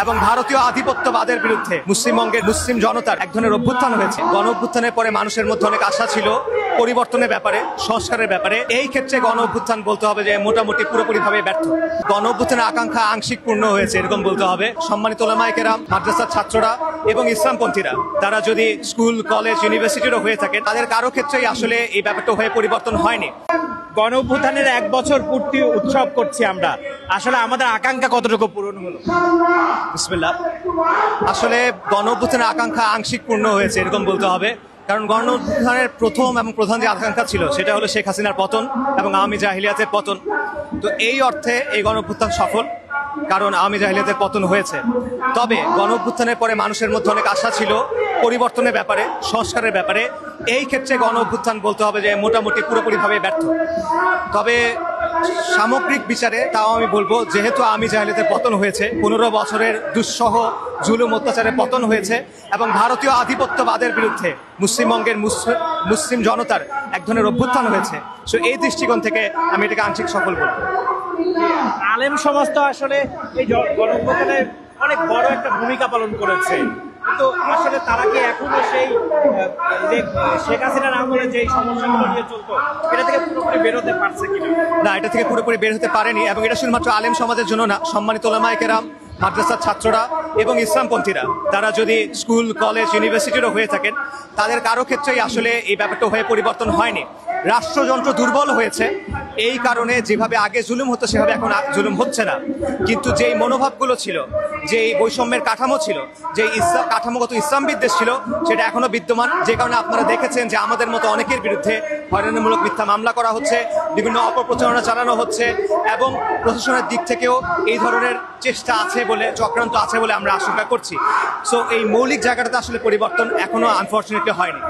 এবং ভারতীয় আধিপত্যবাদের বিরুদ্ধে মুসলিমবঙ্গের মুসলিম জনতার এক ধরনের অভ্যুত্থান হয়েছে। গণ অভ্যুত্থানের পরে মানুষের মধ্যে অনেক আশা ছিল পরিবর্তনের ব্যাপারে, সংস্কারের ব্যাপারে। এই ক্ষেত্রে গণ অভ্যুত্থান বলতে হবে যে মোটামুটি পুরোপুরিভাবে ব্যর্থ। গণ অভ্যুত্থানের আকাঙ্ক্ষা আংশিক পূর্ণ হয়েছে এরকম বলতে হবে। সম্মানিত ওলামায়ে কেরাম, মাদ্রাসার ছাত্ররা এবং ইসলামপন্থীরা তারা যদি স্কুল, কলেজ, ইউনিভার্সিটিরও হয়ে থাকে, তাদের কারো ক্ষেত্রেই আসলে এই ব্যাপারটা হয়ে পরিবর্তন হয়নি। গণ অভ্যুত্থানের 1 বছর পূর্তি উৎসব করছি আমরা, আসলে আমাদের আকাঙ্ক্ষা কতটুকু পূরণ হলো? বিসমিল্লাহ। আসলে গণ অভ্যুত্থানের আকাঙ্ক্ষা আংশিক পূর্ণ হয়েছে এরকম বলতে হবে, কারণ গণ অভ্যুত্থানের প্রথম এবং প্রধান যে আকাঙ্ক্ষা ছিল সেটা হলো শেখ হাসিনার পতন এবং আওয়ামী জাহিলিয়াতের পতন। তো এই অর্থে এই গণ অভ্যুত্থান সফল, কারণ আওয়ামী জাহিলিয়াতের পতন হয়েছে। তবে গণ অভ্যুত্থানের পরে মানুষের মধ্যে অনেক আশা ছিল পরিবর্তনের ব্যাপারে, সংস্কারের ব্যাপারে। এই ক্ষেত্রে গণ অভ্যুত্থান বলতে হবে যে মোটামুটি পুরোপুরিভাবে ব্যর্থ। তবে সামগ্রিক বিচারে তাও আমি বলবো, যেহেতু আওয়ামী জাহিলিয়াতের পতন হয়েছে, 15 বছরের দুঃসহ জুলুম অত্যাচারের পতন হয়েছে এবং ভারতীয় আধিপত্যবাদের বিরুদ্ধে মুসলিমবঙ্গের মুসলিম জনতার এক ধরনের অভ্যুত্থান হয়েছে। সো এই দৃষ্টিকোণ থেকে আমি এটাকে আংশিক সফল বলবো। আলেম সমাজ তো আসলে এই গণ অভ্যুত্থানে অনেক বড় একটা ভূমিকা পালন করেছে, কিন্তু আসলে তারা কি এখনো সেই যে শেখ হাসিনার আমলে যে সমস্যাগুলো নিয়ে চলতো এটা থেকে পুরোপুরি বের হতে পারছে কিনা? না, এটা থেকে পুরোপুরি বের হতে পারেনি। এবং এটা শুধুমাত্র আলেম সমাজের জন্য না, সম্মানিত ওলামায়ে কেরাম, মাদ্রাসার ছাত্ররা এবং ইসলামপন্থীরা তারা যদি স্কুল, কলেজ, ইউনিভার্সিটিরও হয়ে থাকেন, তাদের কারো ক্ষেত্রেই আসলে এই ব্যাপারটা হয়ে পরিবর্তন হয়নি। রাষ্ট্রযন্ত্র দুর্বল হয়েছে, এই কারণে যেভাবে আগে জুলুম হতো সেভাবে এখন জুলুম হচ্ছে না। কিন্তু যেই মনোভাবগুলো ছিল, যে বৈষম্যের কাঠামো ছিল, যে কাঠামোগত ইসলাম বিদ্বেষ ছিল, সেটা এখনো বিদ্যমান। যে কারণে আপনারা দেখেছেন যে আমাদের মতো অনেকের বিরুদ্ধে হয়রানিমূলক মিথ্যা মামলা করা হচ্ছে, বিভিন্ন অপপ্রচারণা চালানো হচ্ছে, এবং প্রশাসনের দিক থেকেও এই ধরনের চেষ্টা আছে বলে, চক্রান্ত আছে বলে আমরা আশঙ্কা করছি। সো এই মৌলিক জায়গাটাতে আসলে পরিবর্তন এখনো আনফর্চুনেটলি হয়নি।